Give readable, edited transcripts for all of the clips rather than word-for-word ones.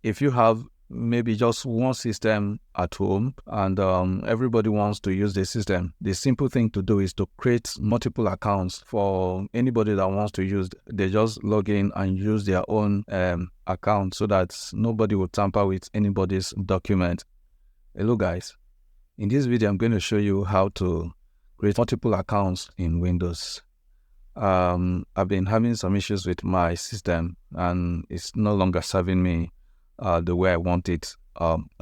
if you have maybe just one system at home and everybody wants to use the system, the simple thing to do is to create multiple accounts for anybody that wants to use. They just log in and use their own account so that nobody will tamper with anybody's document. Hello guys, in this video I'm going to show you how to create multiple accounts in Windows. I've been having some issues with my system and it's no longer serving me the way I want it.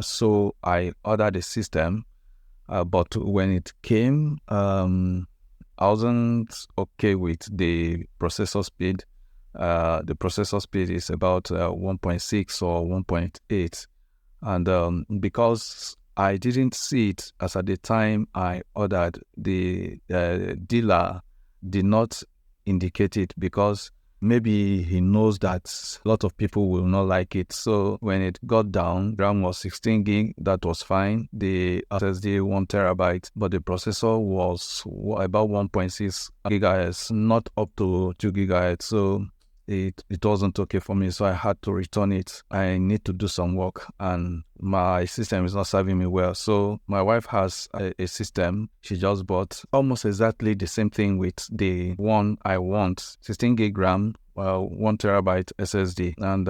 So I ordered a system, but when it came, I wasn't okay with the processor speed. The processor speed is about 1.6 or 1.8, and because I didn't see it as at the time I ordered, the dealer did not indicate it because maybe he knows that a lot of people will not like it. So when it got down, RAM was 16 gig, that was fine. The SSD 1 terabyte, but the processor was about 1.6 gigahertz, not up to 2 gigahertz. So it wasn't okay for me, so I had to return it. I need to do some work and my system is not serving me well. So my wife has a system she just bought, almost exactly the same thing with the one I want, 16 gig RAM, 1 terabyte SSD, and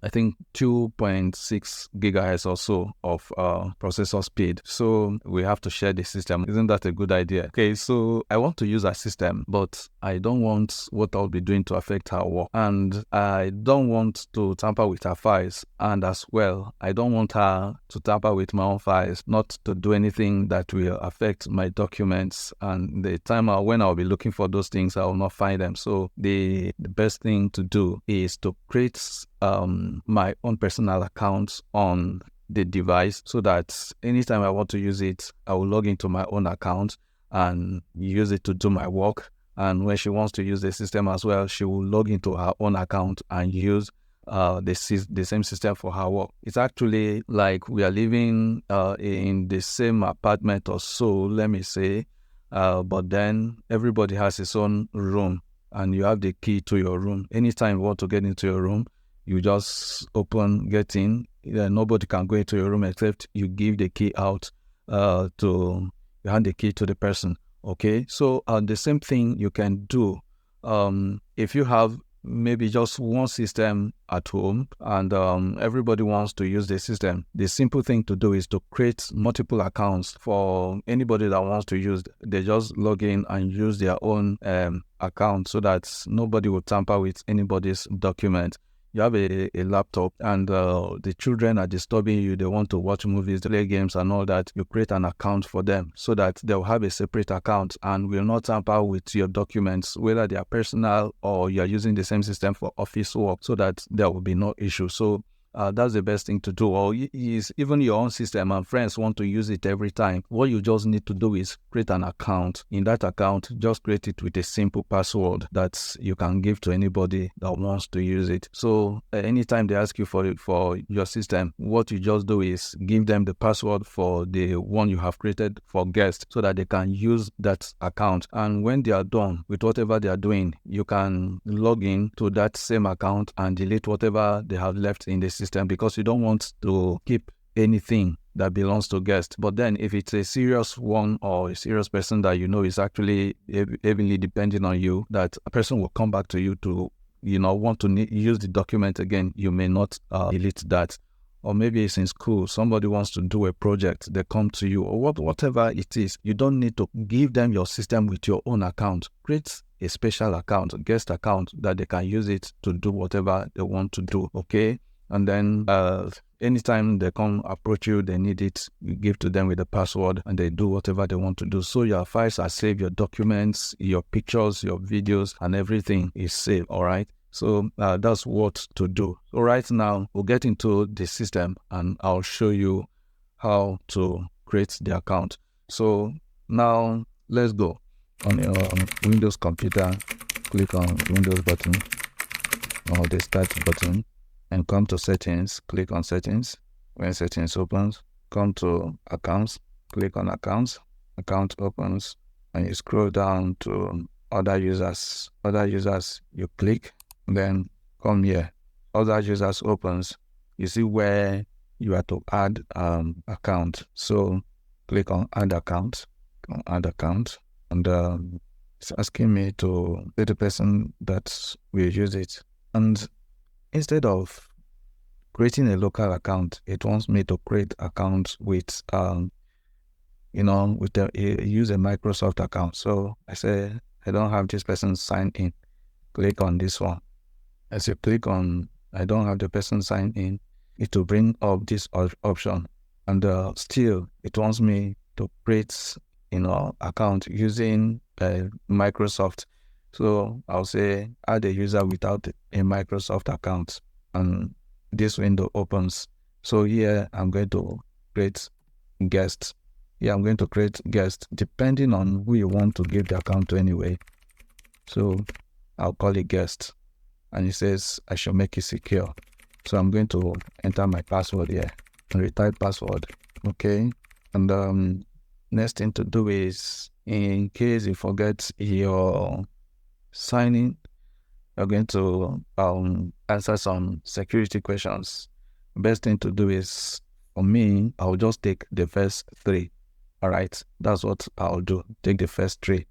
I think 2.6 gigahertz or so of processor speed. So we have to share the system. Isn't that a good idea? Okay, so I want to use her system, but I don't want what I'll be doing to affect her work, and I don't want to tamper with her files, and as well I don't want her to tamper with my own files, not to do anything that will affect my documents, and the time when I'll be looking for those things I will not find them. So the best thing to do is to create my own personal account on the device, so that anytime I want to use it, I will log into my own account and use it to do my work. And when she wants to use the system as well, she will log into her own account and use the same system for her work. It's actually like we are living in the same apartment or so, let me say, but then everybody has his own room and you have the key to your room. Anytime you want to get into your room, you just get in. Nobody can go into your room except you give the key out you hand the key to the person. Okay, so the same thing you can do if you have maybe just one system at home and everybody wants to use the system. The simple thing to do is to create multiple accounts for anybody that wants to use. They just log in and use their own account so that nobody will tamper with anybody's document. You have a laptop and the children are disturbing you. They want to watch movies, play games and all that. You create an account for them so that they'll have a separate account and will not tamper with your documents, whether they are personal or you're using the same system for office work, so that there will be no issue. So that's the best thing to do. Or is even your own system and friends want to use it every time, what you just need to do is create an account. In that account, just create it with a simple password that you can give to anybody that wants to use it. So anytime they ask you for your system, what you just do is give them the password for the one you have created for guests so that they can use that account. And when they are done with whatever they are doing, you can log in to that same account and delete whatever they have left in the system, because you don't want to keep anything that belongs to guests. But then if it's a serious one or a serious person that you know is actually heavily depending on you, that a person will come back to you to want to use the document again, you may not delete that. Or maybe it's in school, somebody wants to do a project, they come to you, or whatever it is. You don't need to give them your system with your own account. Create a special account, a guest account, that they can use it to do whatever they want to do, okay? And then anytime they come approach you, they need it, you give to them with the password and they do whatever they want to do. So your files are saved, your documents, your pictures, your videos, and everything is saved, all right? So that's what to do. So right now, we'll get into the system and I'll show you how to create the account. So now let's go. On your Windows computer, click on Windows button or the Start button and come to Settings, click on Settings. When Settings opens, come to Accounts, click on Accounts, Account opens, and you scroll down to Other Users. Other Users, you click, then come here. Other Users opens, you see where you are to add account. So click on add account, and it's asking me to be the person that will use it. And instead of creating a local account, it wants me to create account with use a Microsoft account. So I say I don't have this person signed in. Click on this one. As you click on I don't have the person signed in, it will bring up this option, and still it wants me to create account using Microsoft. So I'll say add a user without a Microsoft account, and this window opens. So here I'm going to create guest. I'm going to create guest depending on who you want to give the account to anyway. So I'll call it guest, and it says I should make it secure. So I'm going to enter my password here and retype password. Okay. And next thing to do is, in case you forget your sign-in, you're going to answer some security questions. Best thing to do is, for me, I'll just take the first 3. All right. That's what I'll do. Take the first 3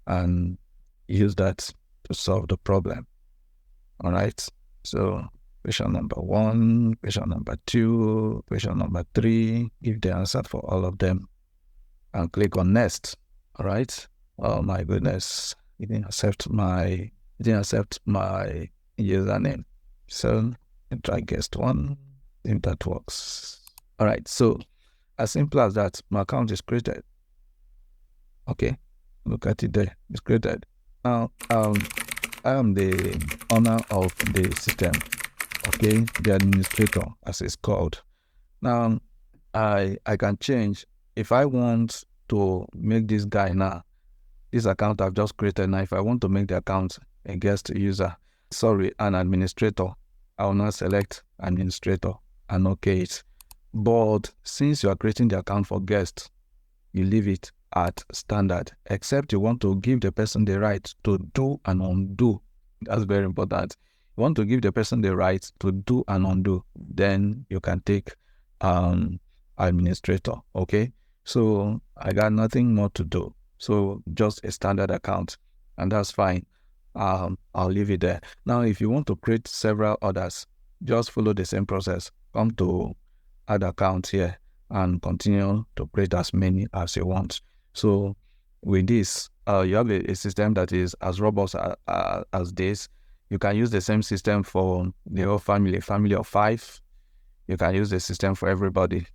and use that to solve the problem. All right. So question number 1, question number 2, question number 3, give the answer for all of them and click on next. All right. Oh my goodness. It didn't accept my username. So try guest 1, if that works. All right. So as simple as that, my account is created. Okay. Look at it there. It's created. Now, I am the owner of the system, okay, the administrator, as it's called. Now, I can change. If I want to make this guy now, this account I've just created now, if I want to make the account a guest user, an administrator, I will now select administrator and okay it. But since you are creating the account for guests, you leave it at standard, except you want to give the person the right to do and undo. That's very important. You want to give the person the right to do and undo, then you can take administrator. Okay, so I got nothing more to do, so just a standard account, and that's fine. I'll leave it there. Now if you want to create several others, just follow the same process. Come to add account here and continue to create as many as you want. So with this, you have a system that is as robust as this. You can use the same system for the whole family of 5. You can use the system for everybody.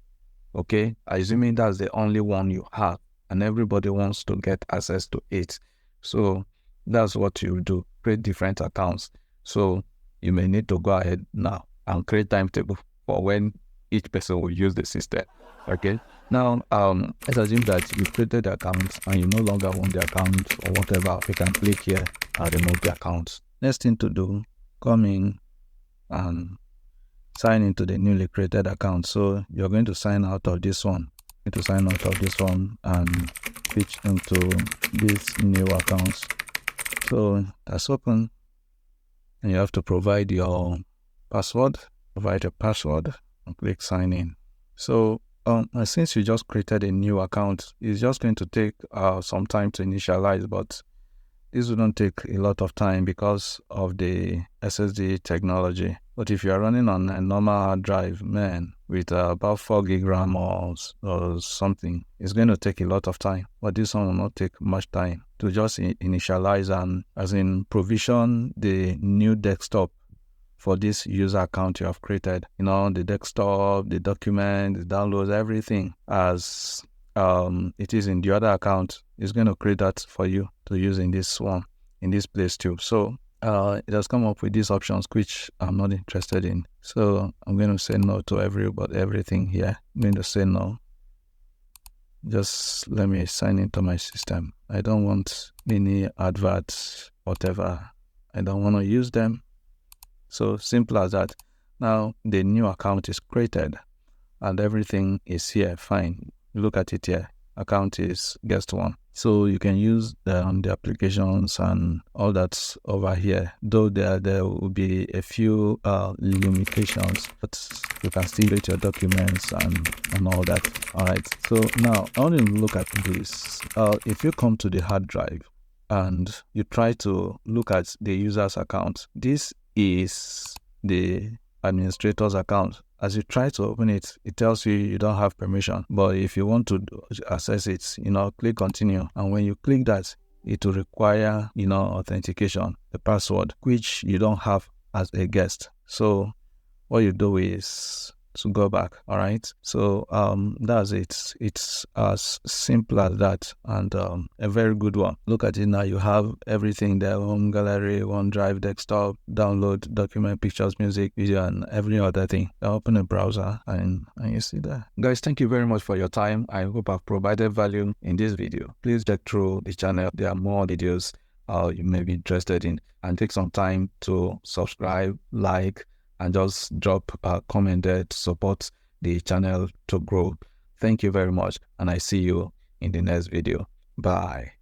Okay, assuming that's the only one you have and everybody wants to get access to it. So that's what you do, create different accounts. So you may need to go ahead now and create timetable for when each person will use the system. Okay, now let's assume that you created the account and you no longer want the account or whatever. You can click here and remove the account. Next thing to do, come in and sign into the newly created account. So you're going to sign out of this one. You're going to sign out of this one and switch into this new account. So that's open, and you have to provide your password. Provide a password and click sign in. So since you just created a new account, it's just going to take some time to initialize, but this wouldn't take a lot of time because of the SSD technology. But if you are running on a normal hard drive, man, with about 4 gig RAM or something, it's going to take a lot of time. But this one will not take much time to just initialize and, as in, provision the new desktop for this user account you have created. You know, the desktop, the document, the downloads, everything as it is in the other account. Is going to create that for you to use in this one, in this place too. So it has come up with these options which I'm not interested in. So I'm going to say no to everything here. I'm going to say no. Just let me sign into my system. I don't want any adverts, whatever. I don't want to use them. So simple as that. Now the new account is created and everything is here. Fine. Look at it here. Account is guest 1. So you can use the applications and all that's over here, though there will be a few limitations, but you can still rate your documents and all that. All right, so now I want to look at this. If you come to the hard drive and you try to look at the user's account, this is the administrator's account. As you try to open it, it tells you don't have permission. But if you want to access it, click continue. And when you click that, it will require, authentication, the password, which you don't have as a guest. So what you do is to go back. All right. So that's it. It's as simple as that, and a very good one. Look at it now. You have everything there: home gallery, OneDrive, desktop, download, document, pictures, music, video, and every other thing. I open a browser and you see that. Guys, thank you very much for your time. I hope I've provided value in this video. Please check through the channel. There are more videos you may be interested in, and take some time to subscribe, like, and just drop a comment there to support the channel to grow. Thank you very much, and I see you in the next video. Bye.